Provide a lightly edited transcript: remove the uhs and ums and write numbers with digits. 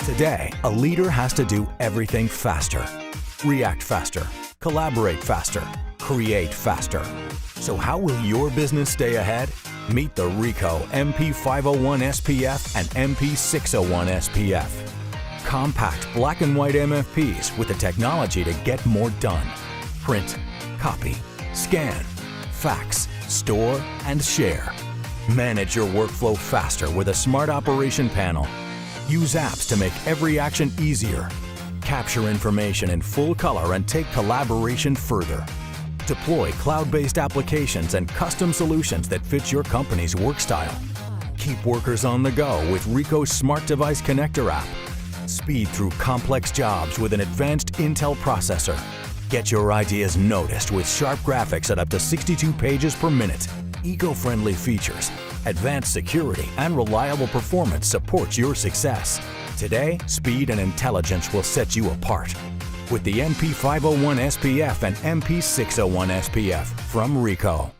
Today, a leader has to do everything faster. React faster, collaborate faster, create faster. So how will your business stay ahead? Meet the Ricoh MP501 SPF and MP601 SPF. Compact black and white MFPs with the technology to get more done. Print, copy, scan, fax, store, and share. Manage your workflow faster with a smart operation panel. Use apps to make every action easier. Capture information in full color and take collaboration further. Deploy cloud-based applications and custom solutions that fit your company's work style. Keep workers on the go with Ricoh's Smart Device Connector app. Speed through complex jobs with an advanced Intel processor. Get your ideas noticed with sharp graphics at up to 62 pages per minute. Eco-friendly features, advanced security, and reliable performance support your success. Today, speed and intelligence will set you apart. With the MP501 SPF and MP601 SPF from Ricoh.